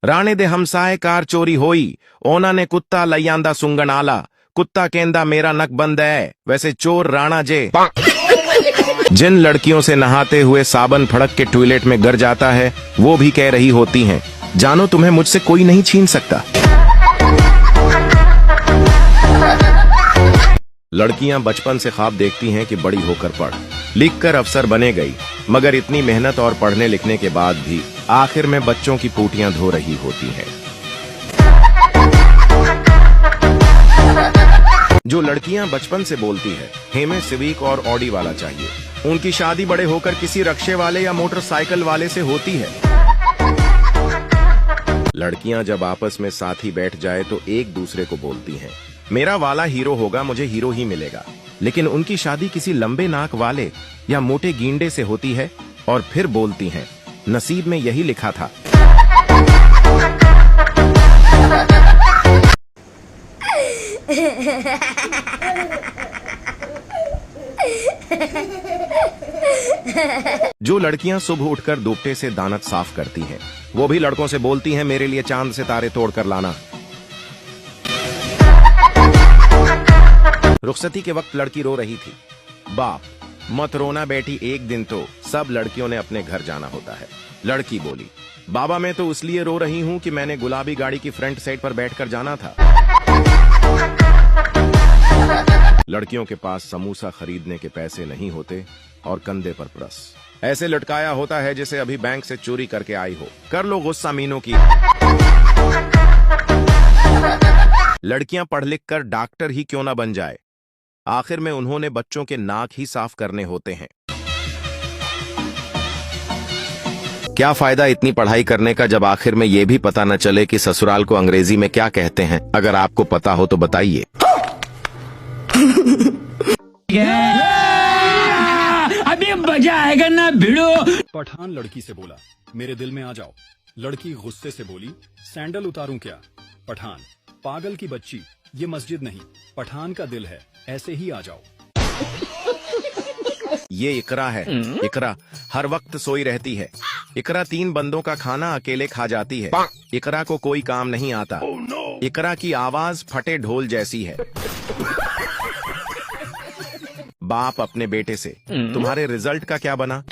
राणे दे हमसाए car चोरी होई, ओना ने कुत्ता लयांदा सुंगन आला, कुत्ता केंदा मेरा नक बंद है, वैसे चोर राणा जे। जिन लड़कियों से नहाते हुए साबन फड़क के टॉयलेट में गिर जाता है, वो भी कह रही होती हैं, जानो तुम्हें मुझसे कोई नहीं छीन सकता। लड़कियां बचपन से ख्वाब देखती हैं कि बड़ी होकर पढ़ लिख कर अफसर बने गई, मगर इतनी मेहनत और पढ़ने लिखने के बाद भी आखिर में बच्चों की पूटियां धो रही होती हैं। जो लड़कियां बचपन से बोलती है हमें सिविक और ऑडी वाला चाहिए, उनकी शादी बड़े होकर किसी रक्शे वाले या मोटरसाइकिल वाले से होती है। लड़कियां जब आपस में साथी बैठ जाए तो एक दूसरे को बोलती हैं, मेरा वाला हीरो होगा, मुझे हीरो ही मिलेगा, लेकिन उनकी शादी किसी लंबे नाक वाले या मोटे गींडे से होती है और फिर बोलती हैं, नसीब में यही लिखा था। जो लड़कियां सुबह उठकर दोपटे से दानत साफ करती हैं, वो भी लड़कों से बोलती हैं, मेरे लिए चांद से तारे तोड़कर लाना। रुखसती के वक्त लड़की रो रही थी, बाप मत रोना बेटी, एक दिन तो सब लड़कियों ने अपने घर जाना होता है। लड़की बोली, बाबा मैं तो इसलिए रो रही हूँ कि मैंने गुलाबी गाड़ी की फ्रंट साइड पर बैठकर जाना था। लड़कियों के पास समोसा खरीदने के पैसे नहीं होते और कंधे पर प्रस ऐसे लटकाया होता है जैसे अभी बैंक से चोरी करके आई हो। कर लो गुस्सा मीनों की। लड़कियां पढ़ लिख कर डॉक्टर ही क्यों ना बन जाए, आखिर में उन्होंने बच्चों के नाक ही साफ करने होते हैं। क्या फायदा इतनी पढ़ाई करने का जब आखिर में ये भी पता न चले कि ससुराल को अंग्रेजी में क्या कहते हैं। अगर आपको पता हो तो बताइए। अभी मजा आएगा ना भिड़ो। पठान लड़की से बोला, मेरे दिल में आ जाओ। लड़की गुस्से से बोली, सैंडल उतारूं क्या? पठान, पागल की बच्ची, ये मस्जिद नहीं, पठान का दिल है, ऐसे ही आ जाओ। ये इकरा है। इकरा हर वक्त सोई रहती है। इकरा 3 बंदों का खाना अकेले खा जाती है। इकरा को कोई काम नहीं आता। इकरा की आवाज फटे ढोल जैसी है। बाप अपने बेटे से, तुम्हारे रिजल्ट का क्या बना?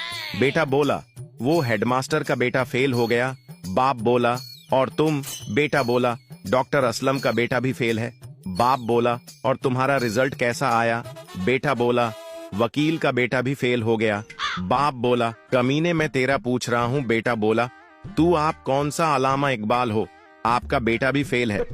बेटा बोला, वो हेडमास्टर का बेटा फेल हो गया। बाप बोला, और तुम? बेटा बोला, डॉक्टर असलम का बेटा भी फेल है। बाप बोला, और तुम्हारा रिजल्ट कैसा आया? बेटा बोला, वकील का बेटा भी फेल हो गया। बाप बोला, कमीने मैं तेरा पूछ रहा हूँ। बेटा बोला, तू आप कौन सा अलामा इकबाल हो, आपका बेटा भी फेल है।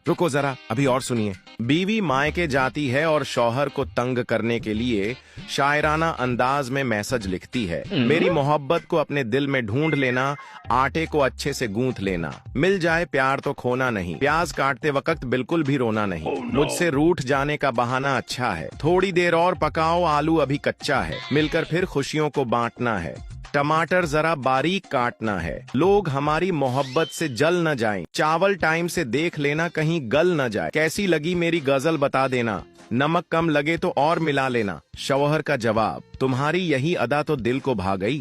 रुको जरा, अभी और सुनिए। बीवी मायके जाती है और शौहर को तंग करने के लिए शायराना अंदाज में मैसेज लिखती है, मेरी मोहब्बत को अपने दिल में ढूंढ लेना, आटे को अच्छे से गूंथ लेना, मिल जाए प्यार तो खोना नहीं, प्याज काटते वक्त बिल्कुल भी रोना नहीं, मुझसे रूठ जाने का बहाना अच्छा है, थोड़ी देर और पकाओ, आलू अभी कच्चा है, मिलकर फिर खुशियों को बांटना है, टमाटर जरा बारीक काटना है, लोग हमारी मोहब्बत से जल न जाएं, चावल टाइम से देख लेना कहीं गल न जाए, कैसी लगी मेरी गजल बता देना, नमक कम लगे तो और मिला लेना। शौहर का जवाब, तुम्हारी यही अदा तो दिल को भा गई,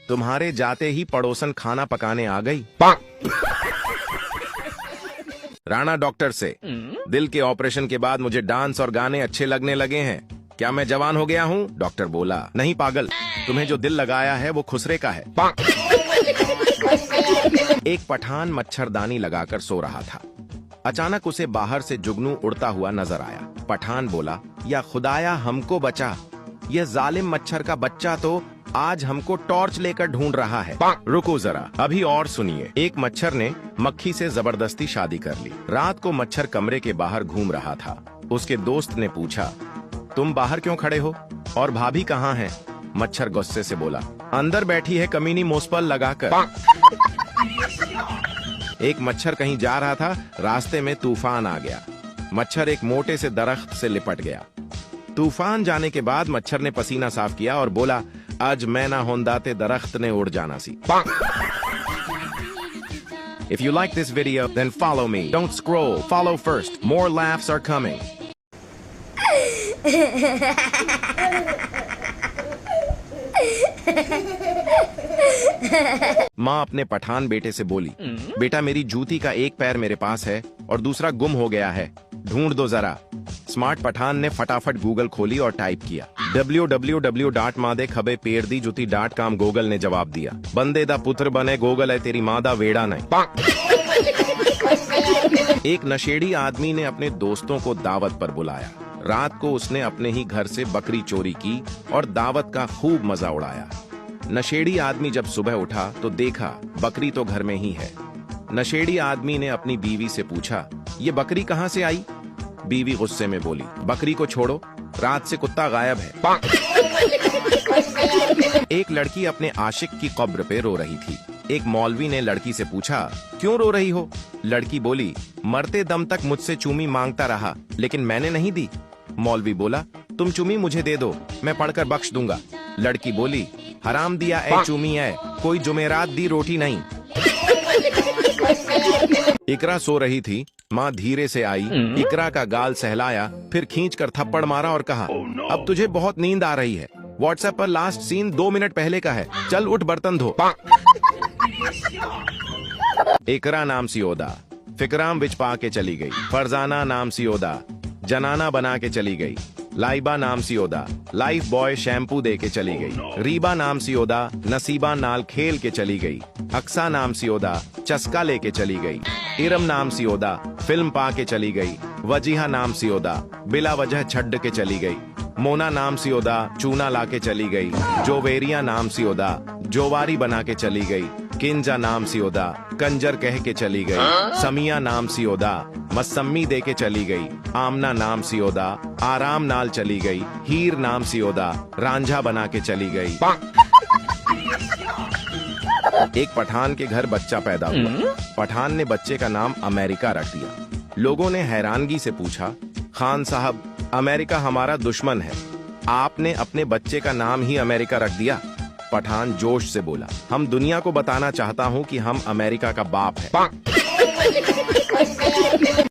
तुम्हारे जाते ही पड़ोसन खाना पकाने आ गई। राणा डॉक्टर से, दिल के ऑपरेशन के बाद मुझे डांस और गाने अच्छे लगने लगे हैं, क्या मैं जवान हो गया हूँ? डॉक्टर बोला, नहीं पागल, तुम्हें जो दिल लगाया है वो खुसरे का है। एक पठान मच्छरदानी लगाकर सो रहा था। अचानक उसे बाहर से जुगनू उड़ता हुआ नजर आया। पठान बोला, या खुदाया हमको बचा, यह जालिम मच्छर का बच्चा तो आज हमको टॉर्च लेकर ढूंढ रहा है। रुको जरा, अभी और सुनिए। एक मच्छर ने मक्खी से जबरदस्ती शादी कर ली। रात को मच्छर कमरे के बाहर घूम रहा था। उसके दोस्त ने पूछा, तुम बाहर क्यों खड़े हो और भाभी कहाँ हैं? मच्छर गुस्से से बोला, अंदर बैठी है कमीनी मुंह लगाकर। एक मच्छर कहीं जा रहा था, रास्ते में तूफान आ गया। मच्छर एक मोटे से दरख्त से लिपट गया। तूफान जाने के बाद मच्छर ने पसीना साफ किया और बोला, आज मैं ना होंदाते दरख्त ने उड़ जाना सी। If you like this video, then follow me. Don't scroll. Follow first. More laughs are coming. माँ अपने पठान बेटे से बोली, बेटा मेरी जूती का एक पैर मेरे पास है और दूसरा गुम हो गया है, ढूंढ दो जरा। स्मार्ट पठान ने फटाफट गूगल खोली और टाइप किया www.मादेखबेपेरदीजुती.com। गूगल ने जवाब दिया, बंदे दा पुत्र बने गूगल है तेरी माँ दा वेड़ा नहीं। एक नशेड़ी आदमी ने अपने दोस्तों को दावत पर बुलाया। रात को उसने अपने ही घर से बकरी चोरी की और दावत का खूब मजा उड़ाया। नशेड़ी आदमी जब सुबह उठा तो देखा बकरी तो घर में ही है। नशेड़ी आदमी ने अपनी बीवी से पूछा, ये बकरी कहाँ से आई? बीवी गुस्से में बोली, बकरी को छोड़ो, रात से कुत्ता गायब है। एक लड़की अपने आशिक की कब्र पे रो रही थी। एक मौलवी ने लड़की से पूछा, क्यों रो रही हो? लड़की बोली, मरते दम तक मुझसे चूमी मांगता रहा लेकिन मैंने नहीं दी। मौलवी बोला, तुम चूमी मुझे दे दो, मैं पढ़कर बख्श दूंगा। लड़की बोली, हराम दिया ए चूमी है, कोई जुमेरात दी रोटी नहीं। इकरा सो रही थी। माँ धीरे से आई, इकरा का गाल सहलाया, फिर खींचकर थप्पड़ मारा और कहा, अब तुझे बहुत नींद आ रही है। व्हाट्सएप पर लास्ट सीन 2 मिनट पहले का है, चल उठ बर्तन धो। इकरा नाम सी ओदा फिकराम विच पा के चली गई। फरजाना नाम सी ओदा जनाना बना के चली गई। लाइबा नाम सी ओदा लाइफ बॉय शैम्पू दे के चली गई। रीबा नाम सी ओदा नसीबा नाल खेल के चली गई। अक्सा नाम सी ओदा चस्का लेके चली गई। इरम नाम सी ओदा फिल्म पा के चली गई। वजीहा नाम सी ओदा बिला वजह छड्ड के चली गई। मोना नाम सी ओदा चूना ला के चली गई। जोवेरिया नाम सी ओदा जोवारी बना के चली गई। किंजा नाम सी ओदा कंजर कह के चली गई। समिया नाम सी ओदा मसम्मी दे के चली गई। आमना नाम सी ओदा आराम नाल चली गई। हीर नाम सी ओदा रांझा बना के चली गई। एक पठान के घर बच्चा पैदा हुआ। पठान ने बच्चे का नाम अमेरिका रख दिया। लोगों ने हैरानगी से पूछा, खान साहब अमेरिका हमारा दुश्मन है, आपने अपने बच्चे का नाम ही अमेरिका रख दिया? पठान जोश से बोला, हम दुनिया को बताना चाहता हूँ कि हम अमेरिका का बाप है।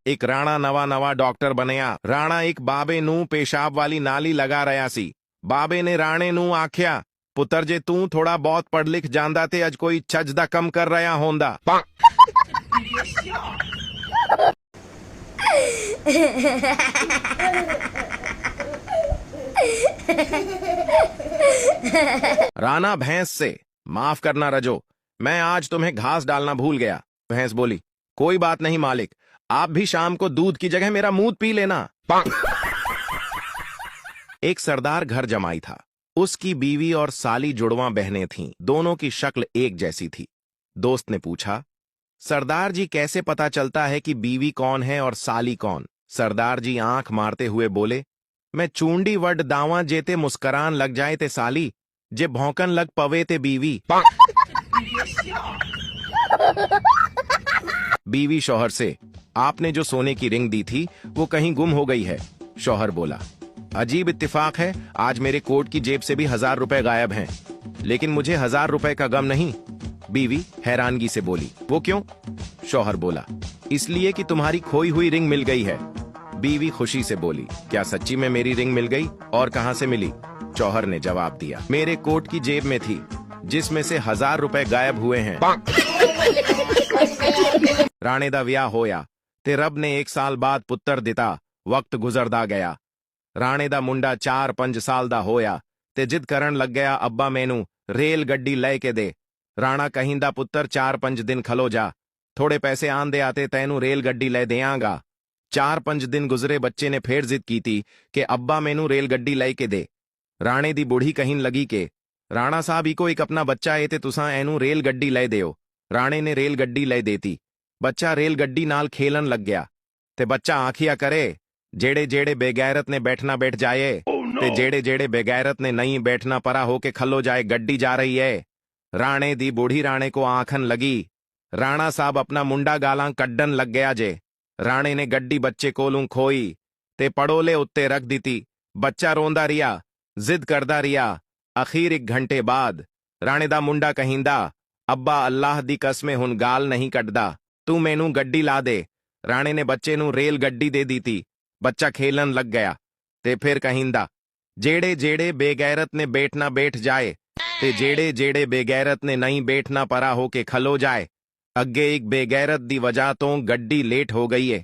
एक राणा नवा डॉक्टर बनया। राणा एक बाबे नू पेशाब वाली नाली लगा रहा सी। बाबे ने राणे नू आख्या, पुत्र जे तू थोड़ा बहुत पढ़ लिख जांदा ते अज कोई छजदा कम कर रहा होंदा। राणा भैंस से, माफ करना रजो, मैं आज तुम्हें घास डालना भूल गया। भैंस बोली, कोई बात नहीं मालिक, आप भी शाम को दूध की जगह मेरा मूत पी लेना। एक सरदार घर जमाई था। उसकी बीवी और साली जुड़वां बहनें थीं। दोनों की शक्ल एक जैसी थी। दोस्त ने पूछा, सरदार जी कैसे पता चलता है कि बीवी कौन है और साली कौन? सरदार जी आंख मारते हुए बोले, मैं चूंडी वड दावा जेते मुस्करान लग जाए ते साली, जे भौंकन लग पवे ते बीवी। बीवी शौहर से, आपने जो सोने की रिंग दी थी वो कहीं गुम हो गई है। शौहर बोला, अजीब इत्तेफाक है, आज मेरे कोट की जेब से भी 1000 रुपए गायब हैं, लेकिन मुझे 1000 रुपए का गम नहीं। बीवी हैरानगी से बोली, वो क्यों? शौहर बोला, इसलिए कि तुम्हारी खोई हुई रिंग मिल गई है। बीवी खुशी से बोली, क्या सच्ची में मेरी रिंग मिल गई? और कहां से मिली? शौहर ने जवाब दिया, मेरे कोट की जेब में थी, जिसमें से 1000 रुपए गायब हुए हैं। राणे दा विआह होया ते रब ने 1 साल बाद पुत्र दिता। वक्त गुजरदा गया। राणे दा मुंडा 4-5 साल दा होया ते जिद करन लग गया, अब्बा मैनू रेल गड्डी ले के दे। राणा कहिंदा, पुत्र 4-5 दिन खलो जा, थोड़े पैसे आन दे आते तैनू रेल गड्डी ले देआंगा। 4-5 दिन गुजरे, बच्चे ने फेर जिद की थी कि अब्बा मैनू रेल गड्डी ले के दे। राणे दी बूढ़ी कहिन लगी के राणा साहब इको एक अपना बच्चा है ते तुसां एनू रेल गड्डी ले देओ। राणे ने रेल गड्डी ले देती। बच्चा रेल गड्डी नाल खेलन लग गया ते बच्चा आखिया करे, जेड़े जेड़े बेगैरत ने बैठना बैठ जाए ते जेड़े जेड़े बेगैरत ने नहीं बैठना परा होके खलो जाए, गड्डी जा रही है। राणे दी बूढ़ी राणे को आंखन लगी। राणा साहब अपना मुंडा गालां कड्डन लग गया जे। राणे ने गड्डी बच्चे कोलूं खोई ते पड़ोले उत्ते रख दी। बच्चा रोंदा रिया, जिद करदा रिया। अखीर 1 घंटे बाद राणे दा मुंडा कहिंदा, अब्बा अल्लाह दी कसमें हुन गाल नहीं कटदा, तू मैनू गड्डी ला दे। राणे ने बच्चे नू रेल गड्डी दे दी थी। बच्चा खेलन लग गया ते फिर कहिंदा, जेड़े जेड़े बेगैरत ने बैठना बैठ जाए ਤੇ ਜਿਹੜੇ ਜਿਹੜੇ ਬੇਗੈਰਤ ਨੇ ਨਹੀਂ ਬੈਠਣਾ ਪਰਾ ਹੋ ਕੇ ਖਲੋ ਜਾਏ। ਅੱਗੇ ਇੱਕ ਬੇਗੈਰਤ ਦੀ ਵਜ੍ਹਾ ਤੋਂ ਗੱਡੀ ਲੇਟ ਹੋ ਗਈ ਏ।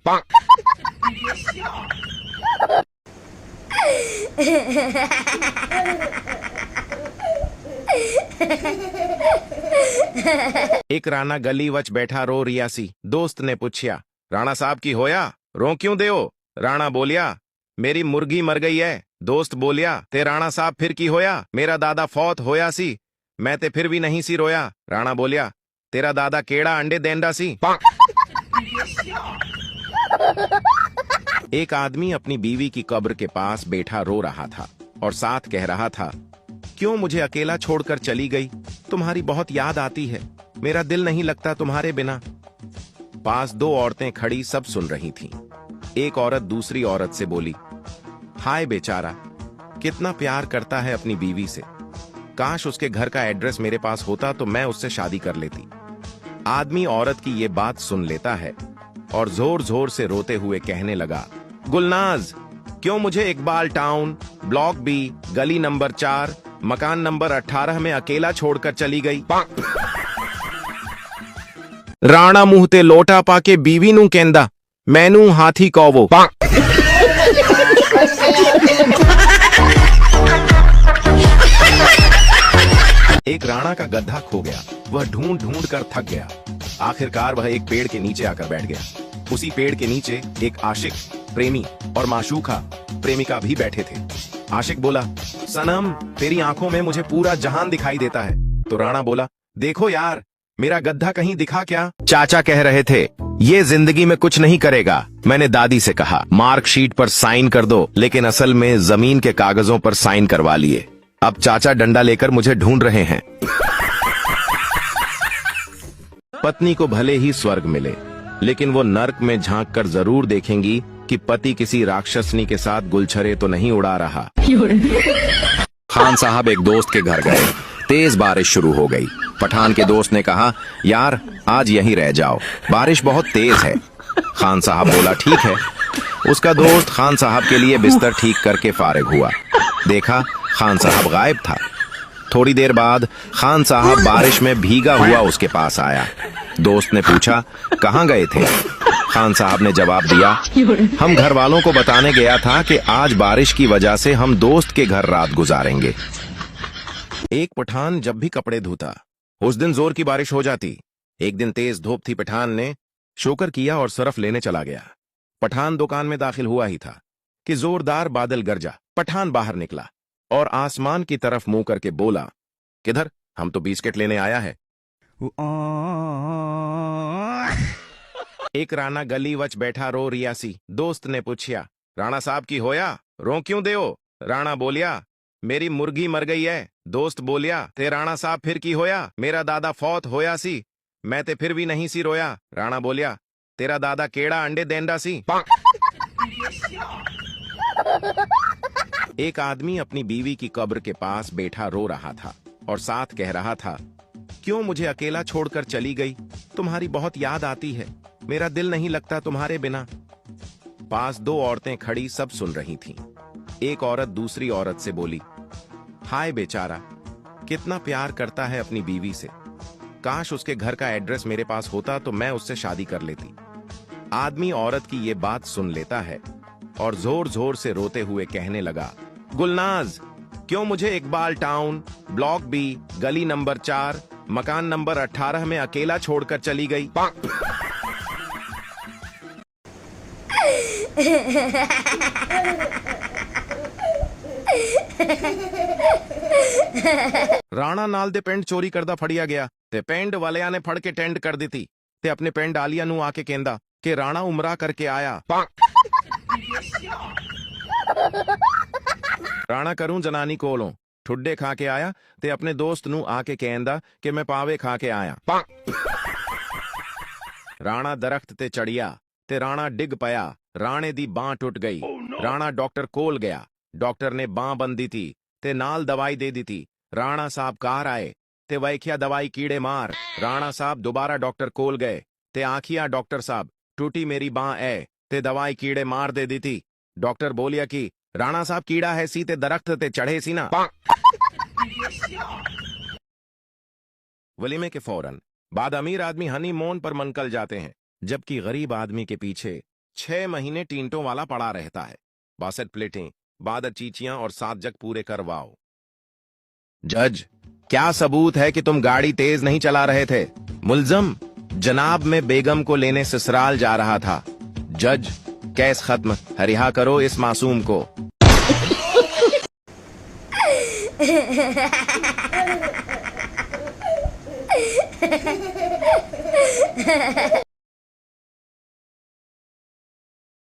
एक राणा गली वच बैठा रो रिया सी। दोस्त ने पूछया, राणा साहब की होया, रो क्यों दे हो? राणा बोलिया, मेरी मुर्गी मर गई है। दोस्त बोलिया, ते राणा साहब फिर की होया? मेरा दादा फौत होया सी, मैं ते फिर भी नहीं सी रोया। राणा बोलिया, तेरा दादा केड़ा अंडे देंदा सी। एक आदमी अपनी बीवी की कब्र के पास बैठा रो रहा था और साथ कह रहा था, क्यों मुझे अकेला छोड़कर चली गई? तुम्हारी बहुत याद आती है, मेरा दिल नहीं लगता तुम्हारे बिना। पास दो औरतें खड़ी सब सुन रही थीं। एक औरत दूसरी औरत से बोली, हाय बेचारा, कितना प्यार करता है अपनी बीवी से। काश उसके घर का एड्रेस मेरे पास होता तो मैं उससे शादी कर लेती। आदमी औरत की ये बात सुन लेता है और जोर जोर से रोते हुए कहने लगा, गुलनाज, क्यों मुझे इकबाल टाउन, ब्लॉक बी, गली नंबर 4, मकान नंबर 18 में अकेला छोड़कर चली गई? राणा मुंह ते लोटा पाके बीवी नू कहंदा, मैनू हाथी कहो। एक राणा का गधा खो गया। वह ढूंढ ढूंढ कर थक गया। आखिरकार वह एक पेड़ के नीचे आकर बैठ गया। उसी पेड़ के नीचे एक आशिक, प्रेमी और माशूका प्रेमिका भी बैठे थे। आशिक बोला, सनम, तेरी आंखों में मुझे पूरा जहान दिखाई देता है। तो राणा बोला, देखो यार, मेरा गधा कहीं दिखा क्या? चाचा कह रहे थे, ये जिंदगी में कुछ नहीं करेगा। मैंने दादी से कहा, मार्कशीट पर साइन कर दो, लेकिन असल में जमीन के कागजों पर साइन करवा लिए। अब चाचा डंडा लेकर मुझे ढूंढ रहे हैं। पत्नी को भले ही स्वर्ग मिले, लेकिन वो नर्क में झांक कर जरूर देखेंगी कि पति किसी राक्षसनी के साथ गुलछरे तो नहीं उड़ा रहा। खान साहब एक दोस्त के घर गए। तेज बारिश शुरू हो गई। पठान के दोस्त ने कहा, यार आज यहीं रह जाओ, बारिश बहुत तेज है। खान साहब बोला, ठीक है। उसका दोस्त खान साहब के लिए बिस्तर ठीक करके फारिग हुआ। देखा, खान साहब गायब था। थोड़ी देर बाद खान साहब बारिश में भीगा हुआ उसके पास आया। दोस्त ने पूछा, कहाँ गए थे? खान साहब ने जवाब दिया, हम घर वालों को बताने गया था कि आज बारिश की वजह से हम दोस्त के घर रात गुजारेंगे। एक पठान जब भी कपड़े धोता, उस दिन जोर की बारिश हो जाती। एक दिन तेज धूप थी। पठान ने शोकर किया और सरफ लेने चला गया। पठान दुकान में दाखिल हुआ ही था कि जोरदार बादल गरजा। पठान बाहर निकला और आसमान की तरफ मुंह करके बोला, किधर? हम तो बिस्किट लेने आया है। एक राणा गली वच बैठा रो रिया सी। दोस्त ने पूछया, राणा साहब की होया, रो क्यों दे हो? राणा बोलिया, मेरी मुर्गी मर गई है। दोस्त बोलिया, ते राणा साहब फिर की होया? मेरा दादा फौत होया सी, मैं ते फिर भी नहीं सी रोया। राणा बोलिया, तेरा दादा केड़ा अंडे देंदा सी। एक आदमी अपनी बीवी की कब्र के पास बैठा रो रहा था और साथ कह रहा था, क्यों मुझे अकेला छोड़कर चली गई? तुम्हारी बहुत याद आती है, मेरा दिल नहीं लगता तुम्हारे बिना। पास दो औरतें खड़ी सब सुन रही थीं। एक औरत दूसरी औरत से बोली, हाय बेचारा, कितना प्यार करता है अपनी बीवी से। काश उसके घर का एड्रेस मेरे पास होता तो मैं उससे शादी कर लेती। आदमी औरत की ये बात सुन लेता है और जोर जोर से रोते हुए कहने लगा, गुलनाज, क्यों मुझे इकबाल टाउन, ब्लॉक बी, गली नंबर 4, मकान नंबर 18 में अकेला छोड़कर चली गई? राणा नाल दे पेंट चोरी करदा फड़िया गया ते पेंट वालिया ने फड़ के टेंट कर दी थी ते अपने पेंट आलिया नू आके कहंदा कि राणा उमरा करके आया। राणा करूं जनानी कोलों ठुड्डे खा के आया ते अपने दोस्त नू आके कहंदा कि मैं पावे खा के आया। राणा दरख्त ते चढ़िया ते राणा डिग पया। राणे दी बांह टुट गई। राणा डॉक्टर कोल गया। डॉक्टर ने बांह बंदी थी ते नाल दवाई दे दी थी। राणा साहब कार आए ते वैख्या दवाई कीड़े मार। राणा साहब दोबारा डॉक्टर कोल गए ते आखिया, डॉक्टर साहब टूटी मेरी बांह है ते दवाई कीड़े मार दे दी थी। डॉक्टर बोलिया कि राणा साहब कीड़ा है सी ते दरख्त ते चढ़े सी ना। वलीमे के फौरन बाद अमीर आदमी हनीमून पर मनकल जाते हैं, जबकि गरीब आदमी के पीछे 6 महीने टींटों वाला पड़ा रहता है। 62 प्लेटें, 12 चीचियां और 7 जग पूरे करवाओ। जज, क्या सबूत है कि तुम गाड़ी तेज नहीं चला रहे थे? मुल्जम, जनाब मैं बेगम को लेने ससुराल जा रहा था। जज, केस खत्म, रिहा करो इस मासूम को।